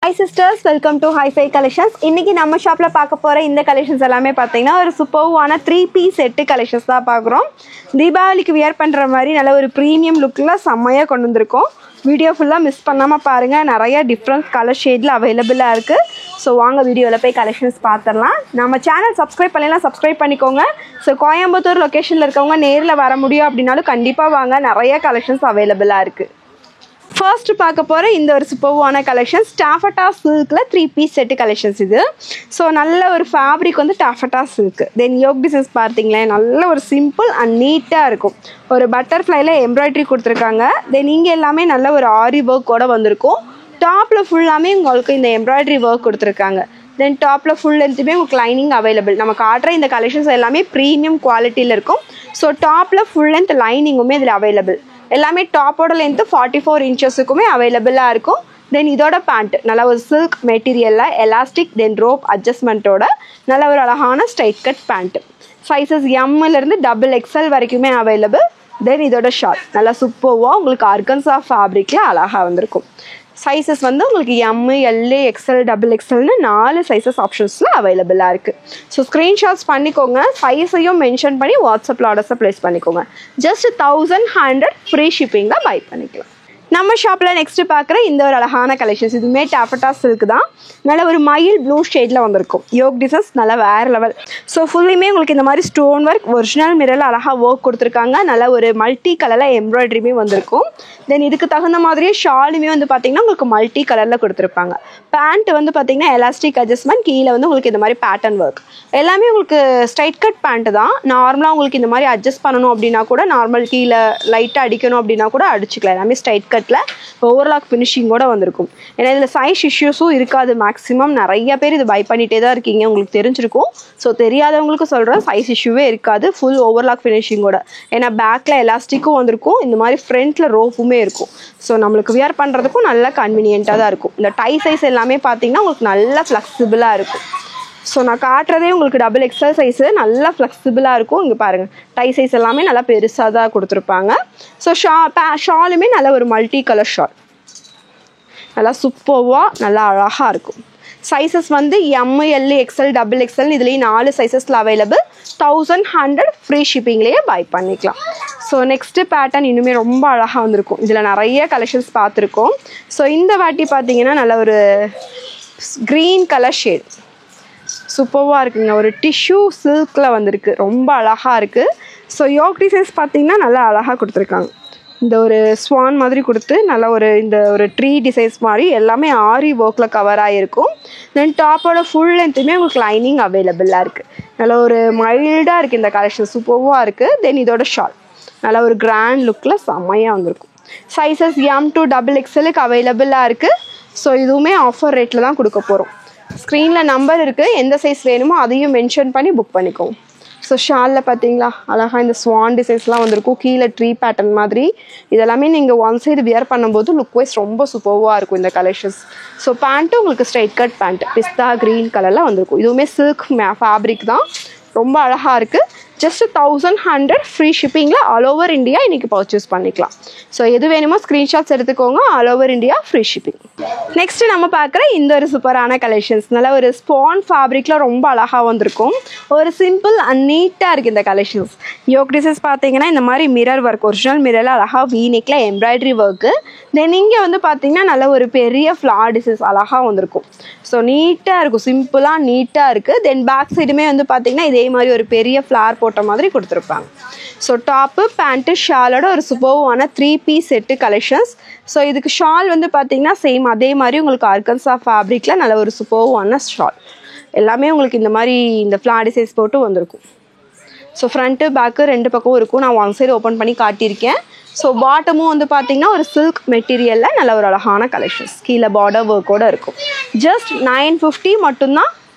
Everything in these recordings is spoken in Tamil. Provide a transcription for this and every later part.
Hi sisters, welcome to Hi-Fi Collections. இன்னைக்கு நம்ம ஷாப்ல பார்க்க போற இந்த கலெக்ஷன்ஸ் எல்லாமே பாத்தீங்கன்னா ஒரு சூப்பர்வான 3-piece செட் கலெக்ஷன்ஸ் தான் பார்க்குறோம். தீபாவளிக்கு வியர் பண்ற மாதிரி நல்ல ஒரு பிரீமியம் லுக்ல செம்மையா கொண்டு வந்திருக்கோம். வீடியோ ஃபுல்லா மிஸ் பண்ணாம பாருங்க. நிறைய டிஃபரண்ட் கலர் ஷேட்ல அவைலபிளா இருக்கு. ஸோ வாங்க வீடியோவில் போய் கலெக்ஷன்ஸ் பார்த்துடலாம். நம்ம சேனல் சப்ஸ்கிரைப் பண்ணலாம், சப்ஸ்கிரைப் பண்ணிக்கோங்க. ஸோ கோயம்புத்தூர் லொக்கேஷனில் இருக்கவங்க நேரில் வர முடியும் அப்படின்னாலும் கண்டிப்பாக வாங்க. நிறைய கலெக்ஷன்ஸ் அவைலபிளாக இருக்குது. ஃபர்ஸ்ட் பார்க்க போகிற இந்த ஒரு சூப்பர்வான கலெக்ஷன்ஸ் டாஃபட்டா சில்கில் 3-piece செட்டு கலெக்ஷன்ஸ் இது. ஸோ நல்ல ஒரு ஃபேப்ரிக் வந்து டாஃபட்டா சில்க். தென் யோக் டிசைன்ஸ் பார்த்தீங்களேன், நல்ல ஒரு சிம்பிள் அண்ட் நீட்டாக இருக்கும். ஒரு பட்டர்ஃப்ளைல எம்ப்ராய்டரி கொடுத்துருக்காங்க. தென் இங்கே எல்லாமே நல்ல ஒரு ஆரி ஒர்க்கோட வந்திருக்கும். டாப்பில் ஃபுல்லாமே உங்களுக்கு இந்த எம்ப்ராய்டரி ஒர்க் கொடுத்துருக்காங்க. தென் டாப்பில் ஃபுல் லென்த்துமே உங்களுக்கு லைனிங் அவைலபிள். நம்ம காட்டுற இந்த கலெக்ஷன்ஸ் எல்லாமே ப்ரீமியம் குவாலிட்டியில் இருக்கும். ஸோ டாப்பில் ஃபுல் லென்த் லைனிங்குமே இதில் அவைலபிள். எல்லாமே டாப்போட லென்த்து 44 இன்ச்சஸுக்குமே அவைலபிளாக இருக்கும். தென் இதோட பேண்ட் நல்ல ஒரு சில்க் மெட்டீரியலில் எலாஸ்டிக் தென் ரோப் அட்ஜஸ்ட்மெண்ட்டோட நல்ல ஒரு அழகான ஸ்ட்ரைட் கட் பேண்ட்டு. சைஸஸ் எம்மிலேருந்து XXL வரைக்குமே அவைலபிள். தென் இதோட ஷார்ட் நல்லா சூப்பர்வாக உங்களுக்கு ஆர்கன்ஸா ஃபேப்ரிக்கில் அழகாக வந்திருக்கும். சைஸஸ் வந்து உங்களுக்கு எம்மு, எல்லு, XL, XXLனு 4 சைஸஸ் ஆப்ஷன்ஸில் அவைலபிளாக இருக்குது. ஸோ ஸ்க்ரீன்ஷாட்ஸ் பண்ணிக்கோங்க. சைஸையும் மென்ஷன் பண்ணி வாட்ஸ்அப்பில் ஆர்டர்ஸை ப்ளேஸ் பண்ணிக்கோங்க. ஜஸ்ட் 1100 ஃப்ரீ ஷிப்பிங்கில் பை பண்ணிக்கலாம். நம்ம ஷாப்பில் நெக்ஸ்ட்டு பார்க்குற இந்த ஒரு அழகான கலெக்ஷன்ஸ் இதுவுமே டாஃபட்டா சில்க் தான். நல்ல ஒரு மயில் ப்ளூ ஷேடில் வந்திருக்கும். யோக் டிசைன்ஸ் நல்லா வேறு லெவல். ஸோ ஃபுல்லுமே உங்களுக்கு இந்த மாதிரி ஸ்டோன் ஒர்க் ஒரிஜினல் மிரரில் அழகாக ஒர்க் கொடுத்துருக்காங்க. நல்ல ஒரு மல்டி கலரில் எம்ப்ராய்டரியுமே வந்திருக்கும். தென் இதுக்கு தகுந்த மாதிரியே ஷாலுமே வந்து பார்த்திங்கன்னா உங்களுக்கு மல்டி கலரில் கொடுத்துருப்பாங்க. பேண்ட் வந்து பார்த்திங்கன்னா எலாஸ்டிக் அட்ஜஸ்ட்மெண்ட், கீழே வந்து உங்களுக்கு இந்த மாதிரி பேட்டர்ன் ஒர்க். எல்லாமே உங்களுக்கு ஸ்ட்ரைட் கட் பேண்ட்டு தான். நார்மலாக உங்களுக்கு இந்த மாதிரி அட்ஜஸ்ட் பண்ணணும் அப்படின்னா கூட நார்மல் கீழே லைட்டாக அடிக்கணும் அப்படின்னா கூட அடிச்சுக்கலாம். எல்லாமே ஸ்ட்ரைட் கட்டில் ஓவர்லாக் ஃபினிஷிங்கோட வந்திருக்கும். ஏன்னா இதில் சைஸ் இஷ்யூஸும் இருக்காது. மேக்ஸிமம் நிறைய பேர் இது பை பண்ணிகிட்டே தான் இருக்கீங்க, உங்களுக்கு தெரிஞ்சிருக்கும். ஸோ தெரியாதவங்களுக்கு சொல்கிறேன், சைஸ் இஷ்யூவே இருக்காது. ஃபுல் ஓவர்லாக் ஃபினிஷிங்கோட. ஏன்னா பேக்கில் எலாஸ்டிக்கும் வந்திருக்கும், இந்த மாதிரி ஃப்ரண்ட்டில் ரோப்புமே இருக்கும். ஸோ நம்மளுக்கு வியர் பண்ணுறதுக்கும் நல்லா கன்வீனியண்ட்டாக தான் இருக்கும். இந்த டை சைஸ் எல்லாமே பார்த்தீங்கன்னா உங்களுக்கு நல்லா ஃப்ளெக்சிபிளாக இருக்கும். ஸோ நான் காட்டுறதே உங்களுக்கு XXL சைஸு நல்லா ஃப்ளெக்சிபிளாக இருக்கும். இங்கே பாருங்கள், டை சைஸ் எல்லாமே நல்லா பெருசாக தான் கொடுத்துருப்பாங்க. ஸோ ஷாலுமே நல்ல ஒரு மல்டி கலர் ஷால், நல்லா சூப்பர்வாக நல்லா அழகாக இருக்கும். சைஸஸ் வந்து எம்மு, எல்லு, XL, XXL இதுலேயும் 4 சைஸஸில் அவைலபிள். 1100 ஃப்ரீ ஷிப்பிங்லேயே பை பண்ணிக்கலாம். ஸோ நெக்ஸ்ட்டு பேட்டர்ன் இன்னுமே ரொம்ப அழகாக வந்திருக்கும். இதில் நிறைய கலெக்ஷன்ஸ் பார்த்துருக்கோம். ஸோ இந்த வாட்டி பார்த்தீங்கன்னா நல்ல ஒரு க்ரீன் கலர் ஷேட் சூப்பர்வாக இருக்குங்க. ஒரு டிஷ்யூ சில்கில் வந்திருக்கு, ரொம்ப அழகாக இருக்குது. ஸோ யோக் டிசைன்ஸ் பார்த்தீங்கன்னா நல்லா அழகாக கொடுத்துருக்காங்க. இந்த ஒரு ஸ்வான் மாதிரி கொடுத்து நல்ல ஒரு இந்த ஒரு ட்ரீ டிசைன்ஸ் மாதிரி எல்லாமே ஆரி ஒர்க்கில் கவர் ஆகிருக்கும். தென் டாப்போட ஃபுல் லென்த்துமே உங்களுக்கு லைனிங் அவைலபிளாக இருக்குது. நல்ல ஒரு மைல்டாக இருக்குது இந்த கலெக்ஷன், சூப்பர்வாக இருக்குது. தென் இதோட ஷால் நல்ல ஒரு கிராண்ட் லுக்கில் செம்மையாக வந்திருக்கும். சைஸஸ் M to XXLக்கு அவைலபிளாக இருக்குது. ஸோ இதுவுமே ஆஃபர் ரேட்டில் தான் கொடுக்க போகிறோம். ஸ்க்ரீனில் நம்பர் இருக்குது, எந்த சைஸ் வேணுமோ அதையும் மென்ஷன் பண்ணி புக் பண்ணிக்கோங்க. ஸோ ஷாலில் பார்த்தீங்களா அழகாக இந்த ஸ்வான் டிசைன்ஸ்லாம் வந்திருக்கும். கீழே ட்ரீ பேட்டர்ன் மாதிரி இதெல்லாமே நீங்கள் ஒன் சைடு வியர் பண்ணும்போது லுக் வைஸ் ரொம்ப சூப்பர்வாக இருக்கும் இந்த கலெக்ஷன்ஸ். ஸோ பேண்ட்டு உங்களுக்கு ஸ்ட்ரைட் கட் பேண்ட் பிஸ்தா க்ரீன் கலரில் வந்திருக்கும். இதுவுமே சில்க் ஃபேப்ரிக் தான், ரொம்ப அழகாக இருக்குது. ஜஸ்ட் 1100 ஃப்ரீ ஷிப்பிங்கில் ஆல் ஓவர் இந்தியா இன்றைக்கி பர்ச்சேஸ் பண்ணிக்கலாம். ஸோ எது வேணுமோ ஸ்க்ரீன்ஷாட்ஸ் எடுத்துக்கோங்க. All over India free shipping. Next நம்ம பார்க்குற இந்த ஒரு சூப்பரான கலெக்ஷன்ஸ் நல்ல ஒரு ஸ்பான் ஃபேப்ரிக்கில் ரொம்ப அழகாக வந்திருக்கும். ஒரு சிம்பிள் அண்ட் நீட்டாக இருக்குது இந்த கலெக்ஷன்ஸ். யோக் டிசைன்ஸ் பார்த்தீங்கன்னா இந்த மாதிரி மிரர் ஒர்க் ஒரிஜினல் மிரரில் அழகாக வீனெக்கில் எம்ப்ராய்டரி ஒர்க்கு. தென் இங்கே வந்து பார்த்தீங்கன்னா நல்ல ஒரு பெரிய ஃப்ளார் டிசைன்ஸ் அழகாக வந்திருக்கும். ஸோ நீட்டாக இருக்கும், சிம்பிளாக நீட்டாக இருக்குது. தென் பேக் சைடுமே வந்து பார்த்தீங்கன்னா இதே மாதிரி ஒரு பெரிய ஃப்ளார் போட்ட மாதிரி கொடுத்துருப்பாங்க. ஸோ டாப்பு பேண்ட்டு ஷாலோட ஒரு சூப்பர்வான 3-piece செட்டு கலெக்ஷன்ஸ். ஸோ இதுக்கு ஷால் வந்து பார்த்தீங்கன்னா சேம் அதே மாதிரி உங்களுக்கு ஆர்கன்ஸா ஃபேப்ரிக்கில் நல்ல ஒரு சூப்பர்வான ஷால். எல்லாமே உங்களுக்கு இந்த மாதிரி இந்த ஃப்ளார் டிசைன்ஸ் போட்டு வந்திருக்கும். ஸோ ஃப்ரண்ட்டு பேக்கு 2 பக்கம் இருக்கும். நான் ஒன் சைடு ஓப்பன் பண்ணி காட்டியிருக்கேன். ஸோ பாட்டமும் வந்து பார்த்தீங்கன்னா ஒரு சில்க் மெட்டீரியலில் நல்ல ஒரு அழகான கலெக்ஷன்ஸ். கீழே பார்டர் ஒர்க்கோடு இருக்கும். ஜஸ்ட் 950 மட்டும்தான்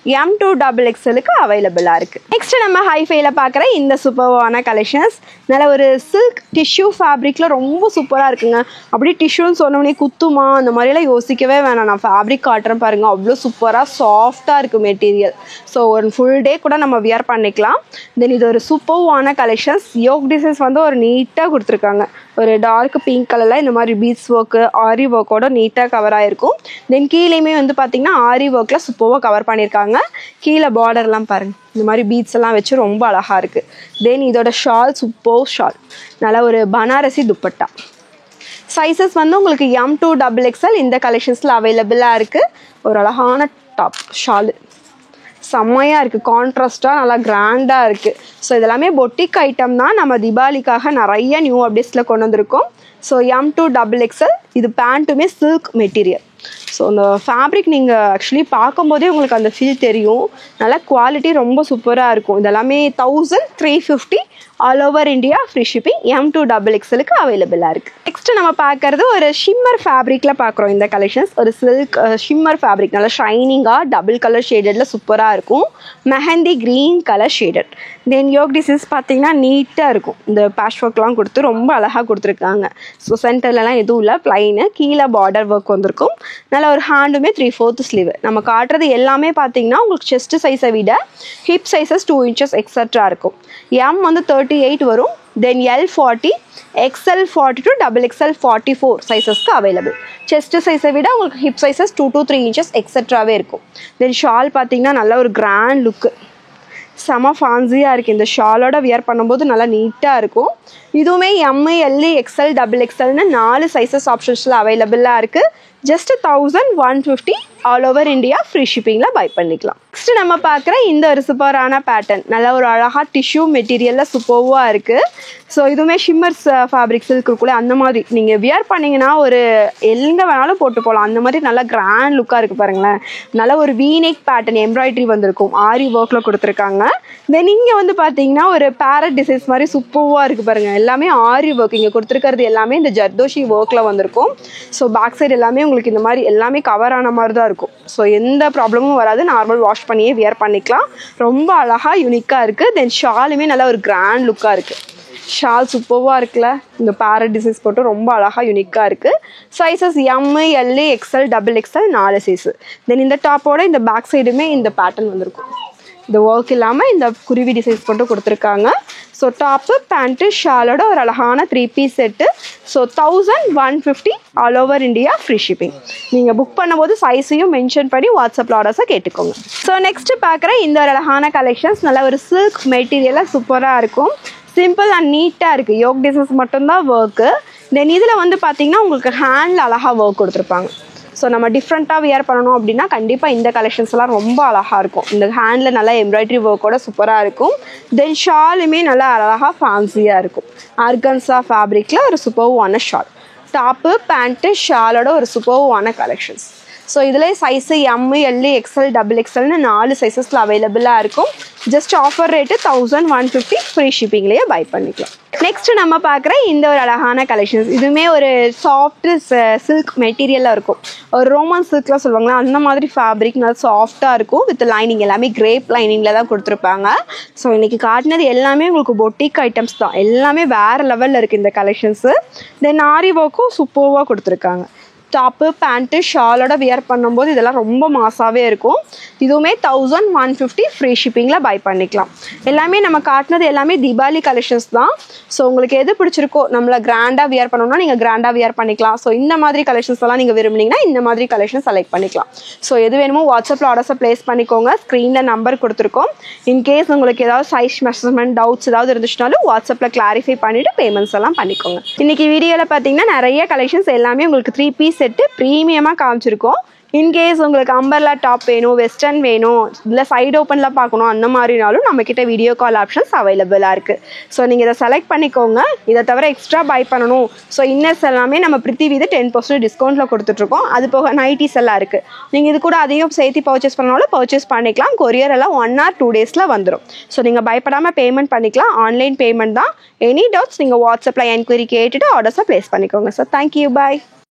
M2XXLக்கு அவைலபிளாக இருக்குது. நெக்ஸ்ட்டு நம்ம ஹைஃபைல பார்க்குற இந்த சூப்பர்வான கலெக்ஷன்ஸ் நல்ல ஒரு சில்க் டிஷ்யூ ஃபேப்ரிக்கில் ரொம்ப சூப்பராக இருக்குங்க. அப்படி டிஷ்யூன்னு சொன்னோடனே குத்துமா அந்த மாதிரிலாம் யோசிக்கவே வேணாம். நான் ஃபேப்ரிக் காட்டுறேன் பாருங்கள், அவ்வளோ சூப்பராக சாஃப்டாக இருக்குது மெட்டீரியல். ஸோ ஒரு ஃபுல் டே கூட நம்ம வியர் பண்ணிக்கலாம். தென் இது ஒரு சூப்பர்வான கலெக்ஷன்ஸ். யோக் டிசைன்ஸ் வந்து ஒரு நீட்டாக கொடுத்துருக்காங்க. ஒரு டார்க் பிங்க் கலரில் இந்த மாதிரி பீட்ஸ் ஒர்க்கு ஆரி ஒர்க்கோட நீட்டாக கவர் ஆகிருக்கும். தென் கீழேயுமே வந்து பார்த்திங்கன்னா ஆரி ஒர்க்கில் சூப்பராக கவர் பண்ணியிருக்காங்க. கீழே பார்டர்லாம் பாருங்கள், இந்த மாதிரி பீட்ஸ் எல்லாம் வச்சு ரொம்ப அழகாக இருக்குது. தென் இதோட ஷால் சூப்பர் ஷால், நல்லா ஒரு பனாரசி துப்பட்டா. சைஸஸ் வந்து உங்களுக்கு M2XXL இந்த கலெக்ஷன்ஸில் அவைலபிளாக இருக்குது. ஒரு அழகான டாப் ஷாலு செம்மையாக இருக்குது, கான்ட்ராஸ்ட்டாக நல்லா கிராண்டாக இருக்குது. ஸோ இதெல்லாமே பொட்டிக் ஐட்டம் தான். நம்ம தீபாவளிக்காக நிறைய நியூ அப்டேட்ஸில் கொண்டு வந்திருக்கோம். ஸோ M2XXL இது பேண்ட்டுமே சில்க் மெட்டீரியல். ஸோ அந்த ஃபேப்ரிக் நீங்கள் ஆக்சுவலி பார்க்கும்போதே உங்களுக்கு அந்த ஃபீல் தெரியும். நல்லா குவாலிட்டி ரொம்ப சூப்பராக இருக்கும். இதெல்லாமே 1350 all over India free shipping. M2XXLக்கு அவைலபிளாக இருக்குது. நெக்ஸ்ட்டு நம்ம பார்க்குறது ஒரு ஷிம்மர் ஃபேப்ரிக்கில் பார்க்குறோம். இந்த கலெக்ஷன்ஸ் ஒரு சில்க் ஷிம்மர் ஃபேப்ரிக், நல்லா ஷைனிங்காக டபுள் கலர் ஷேடடில் சூப்பராக இருக்கும். Mehndi green colour shaded. Then yoke designs பார்த்தீங்கன்னா நீட்டாக இருக்கும். இந்த பேட்ச் ஒர்க்லாம் கொடுத்து ரொம்ப அழகாக கொடுத்துருக்காங்க. ஸோ சென்டர்லலாம் எதுவும் இல்லை, ப்ளைனு. கீழே பார்டர் ஒர்க் வந்திருக்கும். நல்லா ஒரு ஹேண்டுமே 3/4 ஸ்லீவ். நம்ம காட்டுறது எல்லாமே பார்த்தீங்கன்னா உங்களுக்கு செஸ்ட் சைஸை விட ஹிப் சைஸஸ் 2 inches எக்ஸட்ரா இருக்கும். M வந்து 38 வரும். Then L40, XL40 to XXL 44 சைஸஸ்க்கு அவைலபிள். செஸ்ட் சைஸை விட உங்களுக்கு ஹிப் சைஸஸ் 2 to 3 inches எக்ஸட்ராவே இருக்கும். தென் ஷால் பார்த்தீங்கன்னா நல்ல ஒரு கிராண்ட் லுக்கு, செம ஃபேன்சியாக இருக்குது. இந்த ஷாலோட வியர் பண்ணும்போது நல்லா நீட்டாக இருக்கும். இதுவுமே M, L, XL, XXLனு 4 சைஸஸ் ஆப்ஷன்ஸில் அவைலபிளாக இருக்குது. Just 1150 all over India free ஷிப்பிங்கில் பை பண்ணிக்கலாம். நெக்ஸ்ட் நம்ம பார்க்குற இந்த ஒரு சூப்பரான பேட்டர்ன், நல்லா ஒரு அழகாக டிஷ்யூ மெட்டீரியலில் சூப்பராக இருக்குது. ஸோ இதுவுமே ஷிம்மர்ஸ் ஃபேப்ரிக் சில்க் இருக்குள்ள அந்த மாதிரி நீங்கள் வியர் பண்ணிங்கன்னா ஒரு எங்கே வேணாலும் போட்டு போகலாம். அந்த மாதிரி நல்லா கிராண்ட் லுக்காக இருக்குது பாருங்களேன். நல்லா ஒரு வீநெக் பேட்டர்ன் எம்ப்ராய்டரி வந்திருக்கும், ஆரி ஒர்க்கில் கொடுத்துருக்காங்க. தென் இங்கே வந்து பார்த்தீங்கன்னா ஒரு பேரட் டிசைன்ஸ் மாதிரி சூப்பராக இருக்குது பாருங்கள். எல்லாமே ஆரி ஒர்க், இங்கே கொடுத்துருக்கிறது எல்லாமே இந்த ஜர்தோஷி ஒர்க்கில் வந்திருக்கும். ஸோ பேக் சைடு எல்லாமே உங்களுக்கு இந்த மாதிரி எல்லாமே கவர் ஆன மாதிரி தான் இருக்கும். ஸோ எந்த ப்ராப்ளமும் வராது. நார்மல் வாஷ் பண்ணியே வியர் பண்ணிக்கலாம். ரொம்ப அழகாக யூனிக்காக இருக்குது. தென் ஷாலுமே நல்லா ஒரு கிராண்ட் லுக்காக இருக்குது. ஷால் சூப்பராக இருக்குல்ல, இந்த பேரட் டிசைன்ஸ் போட்டு ரொம்ப அழகாக யூனிக்காக இருக்குது. Sizes M, L, XL, XXL 4 size. Then இந்த டாப்போட இந்த பேக் சைடுமே இந்த பேட்டர்ன் வந்திருக்கும். இந்த ஒர்க் இல்லாமல் இந்த குருவி டிசைன்ஸ் போட்டு கொடுத்துருக்காங்க. ஸோ டாப்பு பேண்ட்டு ஷாலோட ஒரு அழகான 3 piece set. So 1150 all over India free shipping. நீங்கள் புக் பண்ணும்போது சைஸையும் மென்ஷன் பண்ணி வாட்ஸ்அப்பில் ஆர்டர்ஸை கேட்டுக்கோங்க. ஸோ நெக்ஸ்ட்டு பார்க்குற இந்த ஒரு அழகான கலெக்ஷன்ஸ் நல்லா ஒரு சில்க் மெட்டீரியலாக சூப்பராக இருக்கும். சிம்பிள் அண்ட் நீட்டாக இருக்குது. யோக் டிசைன்ஸ் மட்டும்தான் ஒர்க்கு. தென் இதில் வந்து பார்த்திங்கன்னா உங்களுக்கு ஹேண்டில் அழகாக ஒர்க் கொடுத்துருப்பாங்க. ஸோ நம்ம டிஃப்ரெண்ட்டாக வியர் பண்ணணும் அப்படின்னா கண்டிப்பாக இந்த கலெக்ஷன்ஸ்லாம் ரொம்ப அழகாக இருக்கும். இந்த ஹேண்டில் நல்லா எம்ப்ராய்டரி ஒர்க்கோட சூப்பராக இருக்கும். தென் ஷாலுமே நல்லா அழகாக ஃபேன்சியாக இருக்கும். ஆர்கன்ஸா ஃபேப்ரிக்கில் ஒரு சூப்பர்வான ஷால். டாப்பு பேண்ட்டு ஷாலோட ஒரு சூப்பர்வான கலெக்ஷன்ஸ். ஸோ இதில் சைஸு M, L, XL, XXLனு 4 சைஸஸில் அவைலபிளாக இருக்கும். ஜஸ்ட் ஆஃபர் ரேட்டு 1150 ஃப்ரீ ஷிப்பிங்லேயே பை பண்ணிக்கலாம். நெக்ஸ்ட் நம்ம பார்க்குற இந்த ஒரு அழகான கலெக்ஷன்ஸ், இதுவுமே ஒரு சாஃப்ட் சில்க் மெட்டீரியலாக இருக்கும். ஒரு ரோமன் சில்க்லாம் சொல்லுவாங்களா அந்த மாதிரி ஃபேப்ரிக் நல்லா சாஃப்டாக இருக்கும். வித் லைனிங் எல்லாமே கிரேப் லைனிங்கில் தான் கொடுத்துருப்பாங்க. ஸோ இன்றைக்கி காட்டினது எல்லாமே உங்களுக்கு பொட்டிக் ஐட்டம்ஸ் தான். எல்லாமே வேறு லெவலில் இருக்குது இந்த கலெக்ஷன்ஸு. தென் ஆரி ஒர்க்கும் சூப்பராக கொடுத்துருக்காங்க. டாப்பு பேண்ட்டு ஷாலோட வியர் பண்ணும்போது இதெல்லாம் ரொம்ப மாசாகவே இருக்கும். இதுவுமே 1150 ஃப்ரீ ஷிப்பிங்கில் பை பண்ணிக்கலாம். எல்லாமே நம்ம காட்டினது எல்லாமே தீபாவளி கலெக்ஷன்ஸ் தான். ஸோ உங்களுக்கு எது பிடிச்சிருக்கோ, நம்மளை கிராண்டாக வியர் பண்ணணும்னா நீங்கள் கிராண்டாக வியர் பண்ணிக்கலாம். ஸோ இந்த மாதிரி கலெக்ஷன்ஸ் எல்லாம் நீங்கள் விரும்புனீங்கன்னா இந்த மாதிரி கலெக்ஷன் செலக்ட் பண்ணிக்கலாம். ஸோ எது வேணுமோ வாட்ஸ்அப்பில் ஆர்டர்ஸை ப்ளேஸ் பண்ணிக்கோங்க. ஸ்க்ரீனில் நம்பர் கொடுத்துருக்கோம். இன்கேஸ் உங்களுக்கு ஏதாவது சைஸ் மெஷர்மெண்ட் டவுட்ஸ் ஏதாவது இருந்துச்சுனாலும் வாட்ஸ்அப்பில் கிளாரிஃபை பண்ணிவிட்டு பேமெண்ட்ஸ் எல்லாம் பண்ணிக்கோங்க. இன்றைக்கி வீடியோவில் பார்த்தீங்கன்னா நிறைய கலெக்ஷன்ஸ் எல்லாமே உங்களுக்கு 3 piece செட்டு ப்ரீமியமாக காமிச்சிருக்கோம். இன்கேஸ் உங்களுக்கு அம்பர்லா டாப் வேணும், வெஸ்டர்ன் வேணும், இல்லை சைடு ஓப்பனில் பார்க்கணும் அந்த மாதிரினாலும் நம்மக்கிட்ட வீடியோ கால் ஆப்ஷன்ஸ் அவைலபிளாக இருக்குது. ஸோ நீங்கள் இதை செலக்ட் பண்ணிக்கோங்க. இதை தவிர எக்ஸ்ட்ரா பை பண்ணணும். ஸோ இன்னர்ஸ் எல்லாமே நம்ம பிரித்திவிது 10% டிஸ்கவுண்ட்டில் கொடுத்துட்ருக்கோம். அது போக நைட்டிஸ் எல்லாம் இருக்குது. நீங்கள் இது கூட அதையும் சேர்த்து பர்ச்சேஸ் பண்ணாலும் பர்ச்சேஸ் பண்ணிக்கலாம். கொரியர் எல்லாம் 1 or 2 days வந்துடும். ஸோ நீங்கள் பயப்படாமல் பேமெண்ட் பண்ணிக்கலாம். ஆன்லைன் பேமெண்ட் தான். எனி டவுட்ஸ் நீங்கள் வாட்ஸ்அப்பில் என்கொயரி கேட்டுட்டு ஆர்டர்ஸை ப்ளேஸ் பண்ணிக்கோங்க. ஸோ தேங்க்யூ, பாய்.